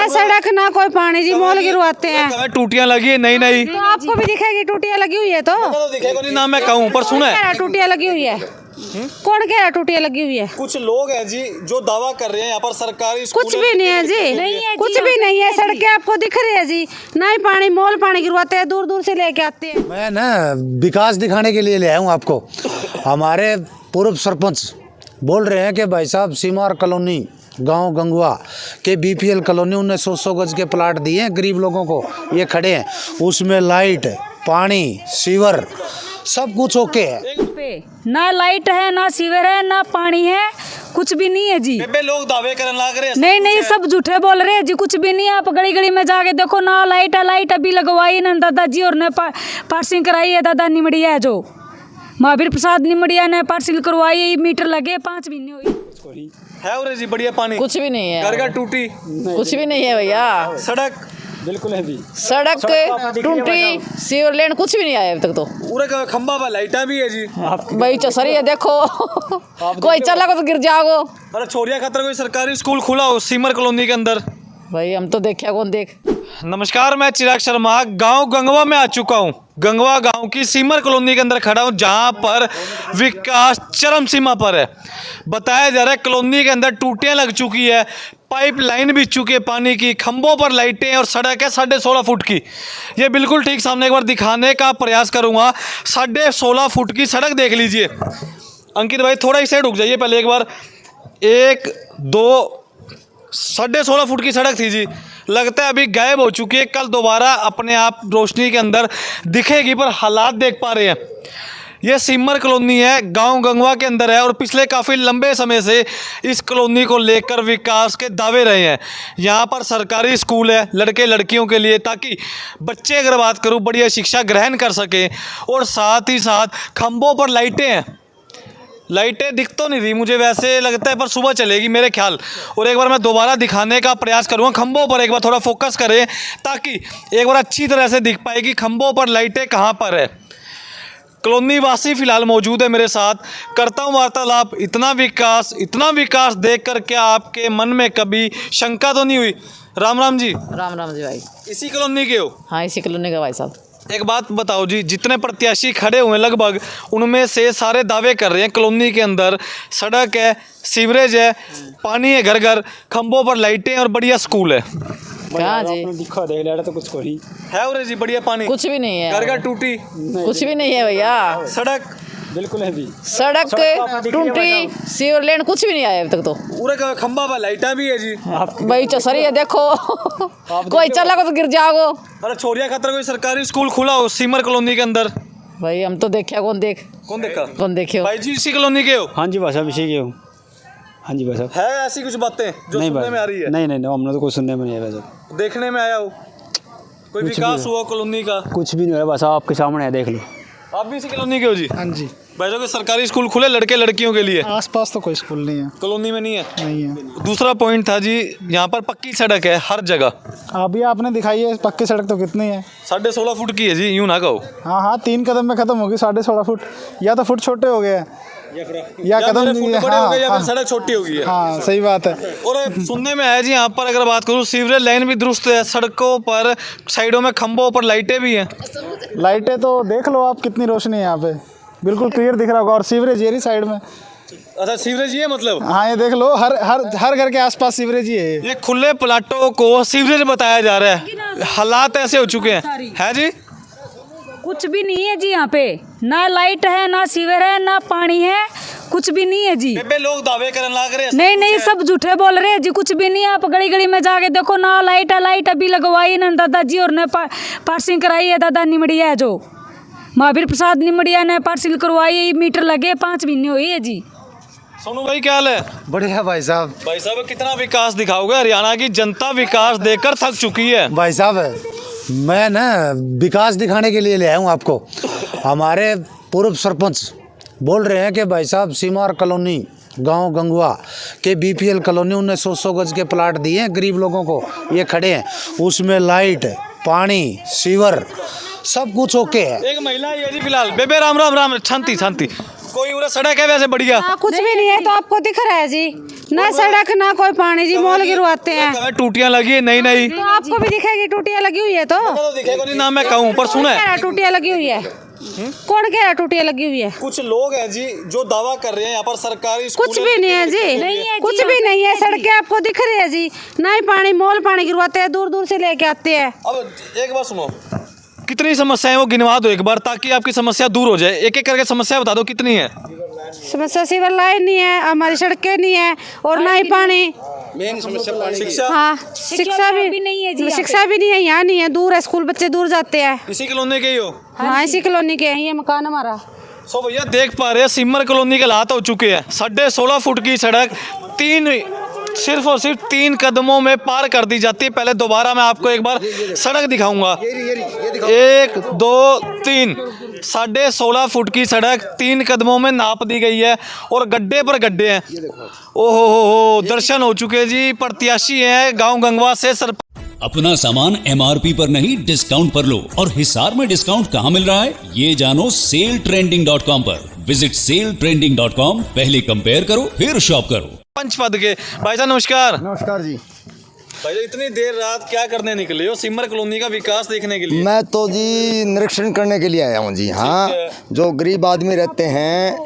ना सड़क ना कोई पानी जी, मोल गिरवाते हैं। टूटियां लगी है नई नई, तो आपको भी दिखेगी टूटियां लगी हुई है तो दिखेगा नहीं ना, मैं कहूँ पर सुना है टूटियां लगी हुई है। कौन कह रहा टूटियां लगी हुई है? कुछ लोग हैं जी जो दावा कर रहे हैं यहाँ पर सरकारी स्कूल कुछ भी नहीं है जी, कुछ भी नहीं है। सड़कें आपको दिख रही है जी, ना ही पानी, मोल पानी गिरवाते हैं, दूर दूर से लेके आते हैं। मैं ना विकास दिखाने के लिए ले आया हूँ आपको। हमारे पूर्व सरपंच बोल रहे हैं कि भाई साहब सीमार कॉलोनी गांव गंगवा के बीपीएल कॉलोनी, उन्हें 100 गज के प्लाट दिए हैं गरीब लोगों को, ये खड़े हैं, उसमें लाइट पानी सीवर सब कुछ ओके है। ना लाइट है, ना सीवर है, ना पानी है, कुछ भी नहीं है जी। लोग दावे करने लग रहे हैं। नहीं नहीं, सब झूठे बोल रहे हैं जी, कुछ भी नहीं है। आप गली गली में जाके देखो ना, लाइट है, लाइट अभी लगवाई ना दादाजी और ने पार्सिंग कराई है। दादा निमड़िया है जो महावीर प्रसाद निमड़िया ने पार्सिंग करवाई, मीटर लगे 5 महीने हुई है उरे जी बढ़िया पानी? कुछ भी नहीं है, घर घर टूटी कुछ भी नहीं है भैया। सड़क बिल्कुल है भी, सड़क टूटी, सीवर लेन कुछ भी नहीं आया अभी तक तो। पूरे का खंबा पर लाइटा भी है जी भाई चसरी है देखो, कोई चला को तो गिर जाओ। अरे छोरिया खतर कोई सरकारी स्कूल खुला हो सीमर कॉलोनी के अंदर? भाई हम तो देखा कौन देख। नमस्कार, मैं चिराग शर्मा गांव गंगवा में आ चुका हूं। गंगवा गांव की सीमर कॉलोनी के अंदर खड़ा हूं, जहां पर विकास चरम सीमा पर है। बताया जा रहा है कॉलोनी के अंदर टूटियां लग चुकी है, पाइप लाइन बिछ चुकी है पानी की, खंभों पर लाइटें हैं और सड़क है 16.5 फुट की। ये बिल्कुल ठीक सामने एक बार दिखाने का प्रयास करूंगा। 16.5 फुट की सड़क देख लीजिए। अंकित भाई थोड़ा ही साइड रुक जाइए पहले एक बार। 1 2 16.5 फुट की सड़क थी जी, लगता है अभी गायब हो चुकी है। कल दोबारा अपने आप रोशनी के अंदर दिखेगी, पर हालात देख पा रहे हैं। ये सिमर कॉलोनी है, गांव गंगवा के अंदर है और पिछले काफ़ी लंबे समय से इस कॉलोनी को लेकर विकास के दावे रहे हैं। यहाँ पर सरकारी स्कूल है लड़के लड़कियों के लिए, ताकि बच्चे अगर बात करूँ बढ़िया शिक्षा ग्रहण कर सकें, और साथ ही साथ खंभों पर लाइटें हैं। लाइटें दिख तो नहीं रही मुझे, वैसे लगता है पर सुबह चलेगी मेरे ख्याल। और एक बार मैं दोबारा दिखाने का प्रयास करूँगा, खंभों पर एक बार थोड़ा फोकस करें ताकि एक बार अच्छी तरह से दिख पाए कि खंभों पर लाइटें कहाँ पर है। कॉलोनी वासी फिलहाल मौजूद है मेरे साथ, करता हूँ वार्तालाप। इतना विकास देख कर क्या आपके मन में कभी शंका तो नहीं हुई? राम राम जी। राम राम जी भाई। इसी कॉलोनी के हो? हाँ इसी कॉलोनी का भाई साहब। एक बात बताओ जी, जितने प्रत्याशी खड़े हुए हैं लगभग, उनमें से सारे दावे कर रहे हैं कॉलोनी के अंदर सड़क है, सीवरेज है, पानी है घर घर, खंभों पर लाइटें और बढ़िया स्कूल है। कहाँ जी? दिखा देख ले तो कुछ कोई है उरे जी बढ़िया पानी? कुछ भी नहीं है, घर घर टूटी कुछ भी नहीं है भैया। सड़क बिल्कुल है भी, सड़क टूटी, सीवर लेन कुछ भी नहीं आया अभी तक तो। पूरे का खंभा पर लाइटा भी है जी भाई चसरी है देखो, कोई चला को तो गिर जाओ। अरे छोरिया खतर कोई सरकारी स्कूल खुला हो सीमर कॉलोनी के अंदर? भाई हम तो देखा कौन देख। कौन देखा? कौन देखे हो? भाई जी इसी कॉलोनी के हो? हाँ जी भाई साहब इसी के हो। हाँ जी भाई साहब। है ऐसी कुछ बातें जो नहीं सुनने में आ रही है? नहीं हमने तो कुछ सुनने में नहीं आया भाई साहब। देखने में आया हो कोई विकास हुआ कॉलोनी का? कुछ भी नहीं हुआ, बस आपके सामने है, देख लो। आप भी इसी कॉलोनी के हो जी? हाँ जी। भाई साहब सरकारी स्कूल खुले लड़के लड़कियों के लिए? आसपास तो कोई स्कूल नहीं है, कॉलोनी में नहीं है। नहीं है। दूसरा पॉइंट था जी, यहाँ पर पक्की सड़क है हर जगह। अभी आपने दिखाई है पक्की सड़क तो कितनी है? 16.5 फुट की है जी, यूँ ना कहो। हाँ 3 कदम में खत्म होगी 16.5 फुट, या तो फुट छोटे हो गए हैं या कदम मेरे फुट बड़े हो गए या फिर सड़क छोटी हो गई है। हाँ सही बात है। और सुनने में आया जी यहाँ पर अगर बात करूँ सीवरेज लाइन भी दुरुस्त है, सड़कों पर साइडों में खंभों पर लाइटें भी हैं। लाइटें तो देख लो आप कितनी रोशनी है यहाँ पे, बिल्कुल क्लियर दिख रहा होगा। और सीवरेज ये रही साइड में। अच्छा सीवरेज ये मतलब? हाँ ये देख लो, हर घर के आसपास सीवरेज ही है। ये खुले प्लाटों को सीवरेज बताया जा रहा है, हालात ऐसे हो चुके हैं। है जी कुछ भी नहीं है जी यहाँ पे, ना लाइट है, ना सीवर है, ना पानी है, कुछ भी नहीं है जी। लोग दावे करने लग रहे हैं। नहीं नहीं, सब झूठे बोल रहे हैं जी, कुछ भी नहीं है। आप गली गली में जाके देखो ना, लाइट है, लाइट अभी लगवाई ना दादाजी और ने पार्सिंग कराई है। दादा निमड़िया है जो महावीर प्रसाद निमड़िया ने पार्सिंग करवाई, मीटर लगे 5 महीने हुई है जी। सोनू भाई क्या हाल है? बढ़िया भाई साहब। भाई साहब कितना विकास दिखाओगे? हरियाणा की जनता विकास देखकर थक चुकी है। भाई साहब मैं ना विकास दिखाने के लिए ले आया हूँ आपको। हमारे पूर्व सरपंच बोल रहे हैं कि भाई साहब सीमार कॉलोनी गांव गंगवा के बीपीएल कॉलोनी, उन्हें 100 गज के प्लाट दिए हैं गरीब लोगों को, ये खड़े हैं, उसमें लाइट पानी सीवर सब कुछ ओके है। एक महिला है जी फिलहाल। बेबे राम राम राम। शांति शांति। कोई उरा सड़क है वैसे बढ़िया? कुछ भी नहीं है तो आपको दिख रहा है जी, ना सड़क ना कोई पानी जी, मोल गिरवाते हैं। टूटियां लगी है नई नई, तो आपको भी दिखेगी टूटियां लगी हुई है। तो दिखेगा नहीं ना, मैं कहूँ पर सुना है टूटियां लगी हुई है, कौन कह रहा है टूटियां लगी हुई है? कुछ लोग हैं जी जो दावा कर रहे हैं यहाँ पर सरकारी कुछ भी नहीं है जी, कुछ भी नहीं है। सड़कें आपको दिख रही है जी, ना ही पानी, मोल पानी गिरवाते हैं, दूर दूर से लेके आते हैं। अब एक बार सुनो, कितनी समस्याएं वो गिनवा दो एक बार, ताकि आपकी समस्या दूर हो जाए। एक एक करके समस्या बता दो कितनी है। समस्या सिविल लाइन नहीं है, हमारी सड़कें नहीं है, और ना ही पानी। मेन समस्या पानी, शिक्षा, हाँ शिक्षा भी नहीं है जी, शिक्षा भी नहीं है, यहाँ नहीं है, दूर है, स्कूल बच्चे दूर जाते हैं। इसी कॉलोनी के ही हो? हाँ इसी कॉलोनी के हैं, ये मकान हमारा। सो भैया देख पा रहे हैं सिमर कॉलोनी के हालात हो चुके हैं। 16.5 फुट की सड़क सिर्फ और सिर्फ 3 कदमों में पार कर दी जाती है। पहले दोबारा मैं आपको एक बार सड़क दिखाऊंगा। 1 2 3 16.5 फुट की सड़क 3 कदमों में नाप दी गई है, और गड्ढे पर गड्ढे हैं। ओहो हो, दर्शन हो चुके जी। प्रत्याशी हैं गांव गंगवा से अपना सामान MRP पर नहीं डिस्काउंट पर लो। और हिसार में डिस्काउंट कहाँ मिल रहा है ये जानो सेलट्रेंडिंग.com पर। विजिट सेलट्रेंडिंग.com, पहले कंपेयर करो फिर शॉप करो। पंच पद के भाई साहब नमस्कार। नमस्कार जी। भाई साहब इतनी देर रात क्या करने निकले हो? सिमर कॉलोनी का विकास देखने के लिए? मैं तो जी निरीक्षण करने के लिए आया हूँ जी। हाँ, जो गरीब आदमी रहते हैं,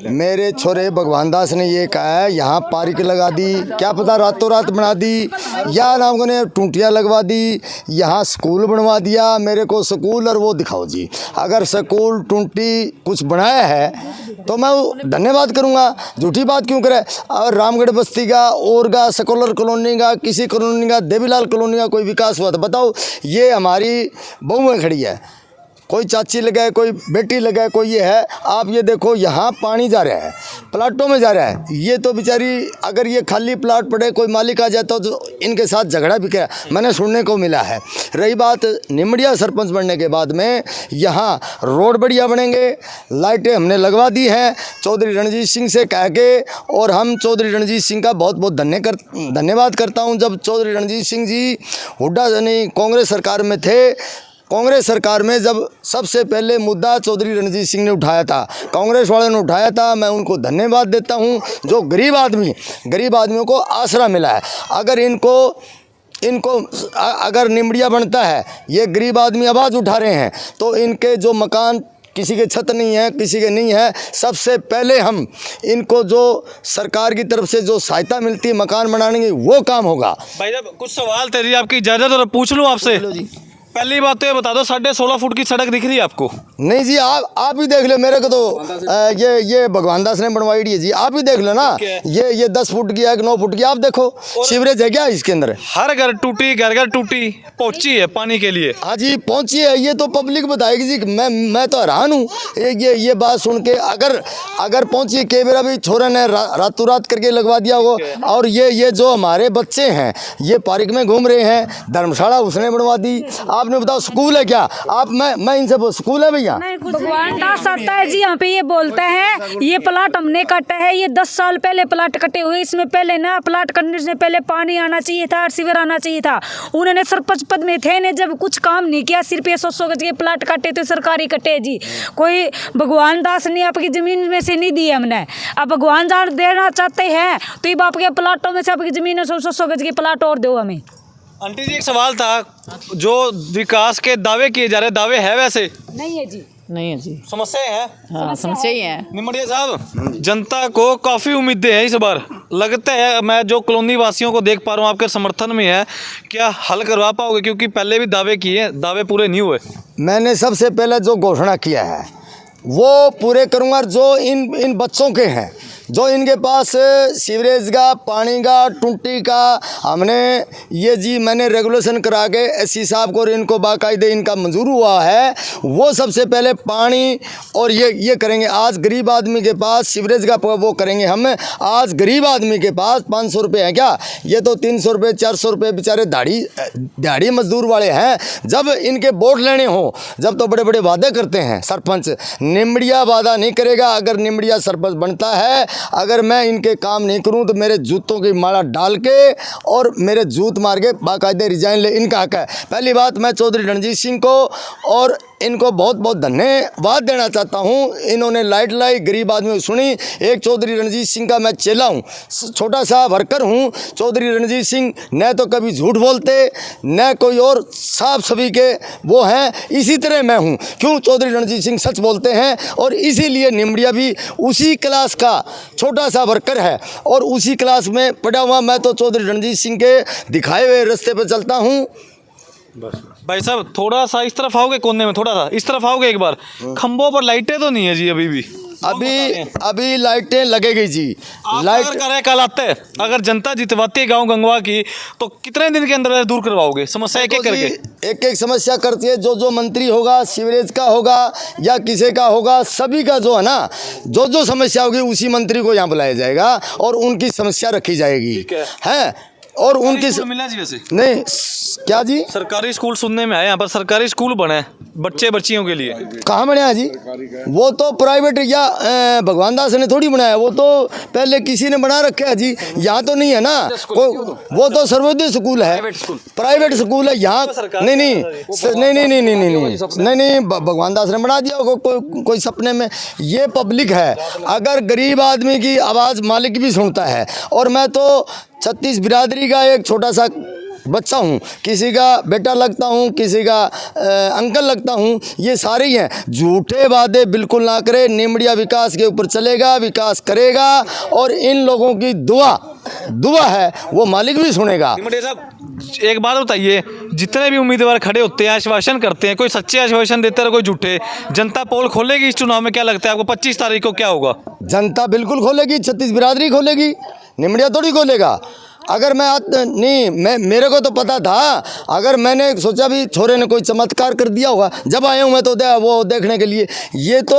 मेरे छोरे भगवान दास ने ये कहा है यहाँ पार्क लगा दी, क्या पता रातों रात बना दी, या नाम ने टूटियाँ लगवा दी, यहाँ स्कूल बनवा दिया। मेरे को स्कूल और वो दिखाओ जी। अगर स्कूल टूटी कुछ बनाया है तो मैं धन्यवाद करूँगा, झूठी बात क्यों करे। और रामगढ़ बस्ती का, और का, स्कॉलर कॉलोनी का, किसी कॉलोनी का, देवीलाल कॉलोनी का कोई विकास हुआ था बताओ? ये हमारी बहुएं खड़ी है, कोई चाची लगाए, कोई बेटी लगाए, कोई ये है। आप ये देखो यहाँ पानी जा रहा है, प्लाटों में जा रहा है। ये तो बेचारी, अगर ये खाली प्लाट पड़े, कोई मालिक आ जाता तो इनके साथ झगड़ा भी किया, मैंने सुनने को मिला है। रही बात निमड़िया सरपंच बनने के बाद में, यहाँ रोड बढ़िया बनेंगे, लाइटें हमने लगवा दी हैं चौधरी रणजीत सिंह से कह के। और हम चौधरी रणजीत सिंह का बहुत बहुत धन्यवाद करता हूँ। जब चौधरी रणजीत सिंह जी हुड्डा यानी कांग्रेस सरकार में थे, कांग्रेस सरकार में जब सबसे पहले मुद्दा चौधरी रणजीत सिंह ने उठाया था, कांग्रेस वाले ने उठाया था, मैं उनको धन्यवाद देता हूं। जो गरीब आदमियों को आसरा मिला है। अगर इनको अगर निमड़िया बनता है, ये गरीब आदमी आवाज़ उठा रहे हैं, तो इनके जो मकान, किसी के छत नहीं है, किसी के नहीं है, सबसे पहले हम इनको जो सरकार की तरफ से जो सहायता मिलती है मकान बनाने की, वो काम होगा। भाई साहब कुछ सवाल थे जी, आपकी इजाज़त और पूछ लूँ आपसे? पहली बात तो ये बता दो, 16.5 फुट की सड़क दिख रही है आपको? नहीं जी, आप ही देख लो। मेरे को तो ये भगवान दास ने बनवाई है जी, आप ही देख लो ना। ये 10 फुट की है, 9 फुट की, आप देखो सीवरेज है क्या इसके अंदर? हर घर टूटी, घर घर टूटी, पहुंची है पानी के लिए। हाँ जी पहुंची है, ये तो पब्लिक बताएगी जी। मैं तो हैरान हूँ ये बात सुन के। अगर पहुंची, कई बार अभी छोरे ने रातों रात करके लगवा दिया वो। और ये जो हमारे बच्चे हैं, ये पार्क में घूम रहे हैं, धर्मशाला उसने बनवा दी। आपने बताओ स्कूल है क्या? आप मैं इनसे स्कूल है भैया? भगवान दास आता है जी यहाँ पे, ये बोलता है ये प्लाट हमने काटा है, ये 10 साल पहले प्लाट कटे हुए, इसमें पहले ना प्लाट कटने से पहले पानी आना चाहिए था, सीवर आना चाहिए था। उन्होंने सरपंच पद में थे ने जब कुछ काम नहीं किया, सिर्फ 100 गज के प्लाट काटे तो सरकारी कटे जी। कोई भगवान दास ने आपकी जमीन में से नहीं दी हमने। अब भगवान दास देना चाहते हैं तो ये आपके प्लाटों में से आपकी जमीन 100 गज के प्लाट और दो हमें। आंटी जी एक सवाल था, जो विकास के दावे किए जा रहे, दावे है वैसे? नहीं है जी, नहीं है जी। समस्याएं हैं? हाँ समस्या ही है। निमड़िया साहब, जनता को काफ़ी उम्मीदें हैं इस बार, लगता है। मैं जो कॉलोनी वासियों को देख पा रहा हूँ आपके समर्थन में है, क्या हल करवा पाओगे? क्योंकि पहले भी दावे किए, दावे पूरे नहीं हुए। मैंने सबसे पहले जो घोषणा किया है वो पूरे करूँगा। जो इन बच्चों के हैं, जो इनके पास सीवरेज का, पानी का, टूटी का, हमने ये जी मैंने रेगुलेशन करा के एससी साहब को, इनको बाकायदे इनका मंजूर हुआ है। वो सबसे पहले पानी और ये करेंगे। आज गरीब आदमी के पास सीवरेज का वो करेंगे हम। आज गरीब आदमी के पास 500 रुपये है क्या? ये तो 300 रुपये 400 रुपये बेचारे दिहाड़ी मजदूर वाले हैं। जब इनके वोट लेने हों, जब तो बड़े बड़े वादे करते हैं सरपंच। निमड़िया वादा नहीं करेगा। अगर निमड़िया सरपंच बनता है, अगर मैं इनके काम नहीं करूं तो मेरे जूतों की माला डाल के और मेरे जूत मार के बाकायदे रिजाइन ले, इनका हक है। पहली बात, मैं चौधरी रणजीत सिंह को और इनको बहुत बहुत धन्यवाद देना चाहता हूँ। इन्होंने लाइट लाई, गरीब आदमी को सुनी। एक चौधरी रणजीत सिंह का मैं चेला हूँ, छोटा सा वर्कर हूँ। चौधरी रणजीत सिंह न तो कभी झूठ बोलते न कोई और, साफ सभी के वो हैं। इसी तरह मैं हूँ, क्यों चौधरी रणजीत सिंह सच बोलते हैं और इसीलिए निमड़िया भी उसी क्लास का छोटा सा वर्कर है और उसी क्लास में पढ़ा हुआ मैं तो चौधरी रणजीत सिंह के दिखाए हुए रास्ते पर चलता हूँ। भाई साहब थोड़ा सा इस तरफ आओगे, कोने में थोड़ा सा इस तरफ आओगे एक बार। खंभों पर लाइटें तो नहीं है जी अभी भी? अभी लाइटें लगेगी जी। लाइट करे कल आते हैं, अगर जनता जितवाती है गांव गंगवा की तो कितने दिन के अंदर दूर करवाओगे समस्या एक एक करके? एक एक समस्या करती है। जो मंत्री होगा, सीवरेज का होगा या किसी का होगा, सभी का जो है ना, जो समस्या होगी उसी मंत्री को यहाँ बुलाया जाएगा और उनकी समस्या रखी जाएगी है। और उनकी मिला जी वैसे नहीं क्या जी? सरकारी स्कूल सुनने में आया, यहाँ पर सरकारी स्कूल बने बच्चे बच्चियों के लिए। कहाँ बनाया जी? वो तो प्राइवेट या भगवान दास ने थोड़ी बनाया, वो तो पहले किसी ने बना रखा है जी। यहाँ तो नहीं है ना, वो तो सर्वोदय स्कूल है, प्राइवेट स्कूल है यहाँ। नहीं, भगवान दास ने बना दिया कोई सपने में। ये पब्लिक है, अगर गरीब आदमी की आवाज़ मालिक भी सुनता है। और मैं तो 36 बिरादरी का एक छोटा सा बच्चा हूँ, किसी का बेटा लगता हूँ, किसी का अंकल लगता हूँ, ये सारे ही हैं। झूठे वादे बिल्कुल ना करे। निमड़िया विकास के ऊपर चलेगा, विकास करेगा और इन लोगों की दुआ है वो मालिक भी सुनेगा। निमड़िया साहब एक बात बताइए, जितने भी उम्मीदवार खड़े होते हैं आश्वासन करते हैं, कोई सच्चे आश्वासन देते हैं कोई झूठे, जनता पोल खोलेगी इस चुनाव में? क्या लगता है आपको 25 तारीख को क्या होगा? जनता बिल्कुल खोलेगी, 36 बिरादरी खोलेगी, निमड़िया थोड़ी खोलेगा। अगर मैं मेरे को तो पता था, अगर मैंने सोचा भी छोरे ने कोई चमत्कार कर दिया होगा, जब आया हूँ मैं तो वो देखने के लिए। ये तो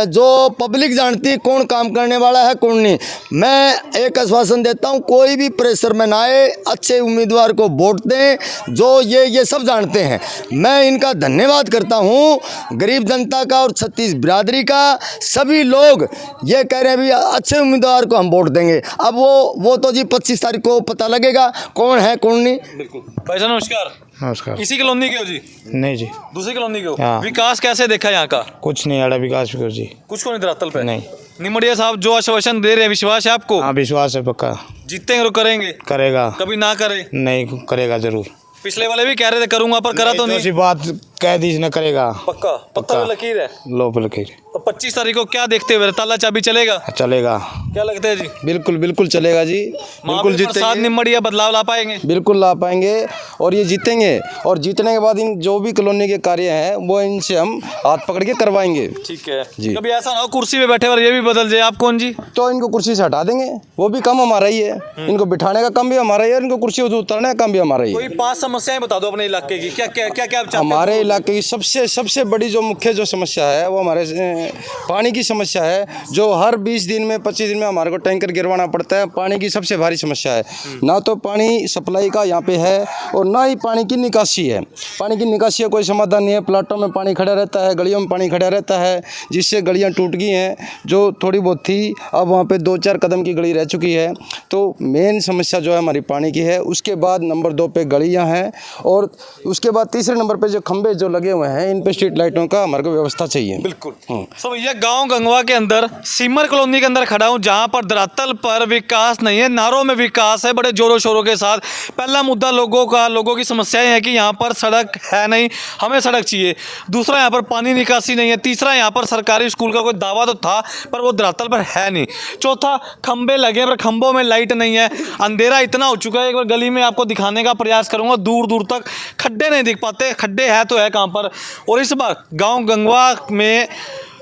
जो पब्लिक जानती है कौन काम करने वाला है कौन नहीं। मैं एक आश्वासन देता हूँ, कोई भी प्रेशर में ना आए, अच्छे उम्मीदवार को वोट दें जो ये सब जानते हैं। मैं इनका धन्यवाद करता हूँ, गरीब जनता का और 36 बिरादरी का। सभी लोग ये कह रहे हैं भी अच्छे उम्मीदवार को हम वोट देंगे। अब वो तो जी 25 तारीख को पता लगेगा कौन है कौन नहीं। बिल्कुल। भाई साहब नमस्कार। नमस्कार। इसी कॉलोनी के हो जी? नहीं जी, दूसरी कॉलोनी के हो। हाँ। विकास कैसे देखा यहाँ का? कुछ नहीं आड़ा विकास जी, कुछ को नहीं धरातल पे? नहीं। निमड़िया साहब जो आश्वासन दे रहे हैं, विश्वास है आपको? हाँ विश्वास है, पक्का जीतेंगे तो करेंगे? करेगा। कभी ना करे? नहीं करेगा जरूर। पिछले वाले भी कह रहे थे करूंगा पर करा तो नहीं। ऐसी बात कह दी न करेगा। पक्का पत्थर में लकीर है, लो पे लकीर। तो 25 तारीख को क्या देखते हुए ताला चाबी चलेगा? चलेगा। क्या लगता है जी? बिल्कुल चलेगा जी, बिल्कुल जीतेंगे। निमड़िया बदलाव ला पाएंगे? बिल्कुल ला पाएंगे और ये जीतेंगे। और जीतने के बाद इन जो भी कॉलोनी के कार्य हैं वो इनसे हम हाथ पकड़ के करवाएंगे। ठीक है जी। कभी ऐसा ना हो कुर्सी पे बैठे और ये भी बदल जाए, आप कौन जी? तो इनको कुर्सी से हटा देंगे, वो भी काम हमारा ही है। इनको बिठाने का काम भी हमारा ही है, इनको कुर्सी उतारने का काम भी हमारा ही है। कोई 5 समस्याएं बता दो अपने इलाके की। क्या क्या क्या क्या आप चाहते हैं? हमारे इलाके की सबसे बड़ी जो मुख्य जो समस्या है वो हमारे पानी की समस्या है, जो हर 20 दिन में 25 दिन में हमारे को टैंकर गिरवाना पड़ता है। पानी की सबसे भारी समस्या है। ना तो पानी सप्लाई का यहाँ पे है और ना ही पानी की निकासी है। पानी की निकासी का कोई समाधान नहीं है। प्लाटों में पानी खड़ा रहता है, गलियों में पानी खड़ा रहता है, जिससे गलियाँ टूट गई हैं। जो थोड़ी बहुत थी अब वहाँ पे 2-4 कदम की गली रह चुकी है। तो मेन समस्या जो है हमारी पानी की है। उसके बाद नंबर 2 पे गलियाँ हैं और उसके बाद तीसरे नंबर पे जो खंबे जो लगे हुए हैं, इन पे स्ट्रीट लाइटों का हमारे को व्यवस्था चाहिए। बिल्कुल। सो भैया गांव गंगवा के अंदर सीमर कॉलोनी के अंदर खड़ा हूं, जहां पर धरातल पर विकास नहीं है, नारों में विकास है बड़े जोरों शोरों के साथ। पहला मुद्दा लोगों की समस्याएं हैं कि यहाँ पर सड़क है नहीं, हमें सड़क चाहिए। दूसरा यहाँ पर पानी निकासी नहीं है। तीसरा यहाँ पर सरकारी स्कूल का कोई दावा तो था पर वो धरातल पर है नहीं। चौथा खंबे लगे पर खंभों में लाइट नहीं है। अंधेरा इतना हो चुका है, एक बार गली में आपको दिखाने का प्रयास करूंगा, दूर दूर तक खड्डे नहीं दिख पाते। खड्डे है तो है कहाँ पर। और इस बार गांव गंगवा में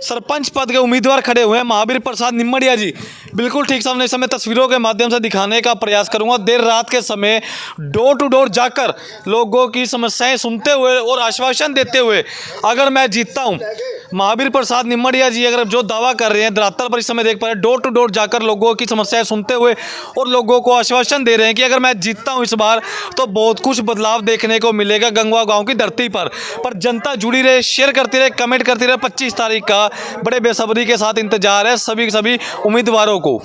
सरपंच पद के उम्मीदवार खड़े हुए हैं महावीर प्रसाद निमड़िया जी। बिल्कुल ठीक सामने इस समय तस्वीरों के माध्यम से दिखाने का प्रयास करूंगा। देर रात के समय डोर टू डोर जाकर लोगों की समस्याएं सुनते हुए और आश्वासन देते हुए अगर मैं जीतता हूं, महावीर प्रसाद निमड़िया जी अगर जो दावा कर रहे हैं धरातल पर इस समय देख पा रहे हैं, डोर टू डोर जाकर लोगों की समस्याएं सुनते हुए और लोगों को आश्वासन दे रहे हैं कि अगर मैं जीतता हूं इस बार तो बहुत कुछ बदलाव देखने को मिलेगा गंगवा गाँव की धरती पर। जनता जुड़ी रहे, शेयर करती रहे, कमेंट करती रहे। 25 तारीख का बड़े बेसब्री के साथ इंतजार है सभी उम्मीदवारों को।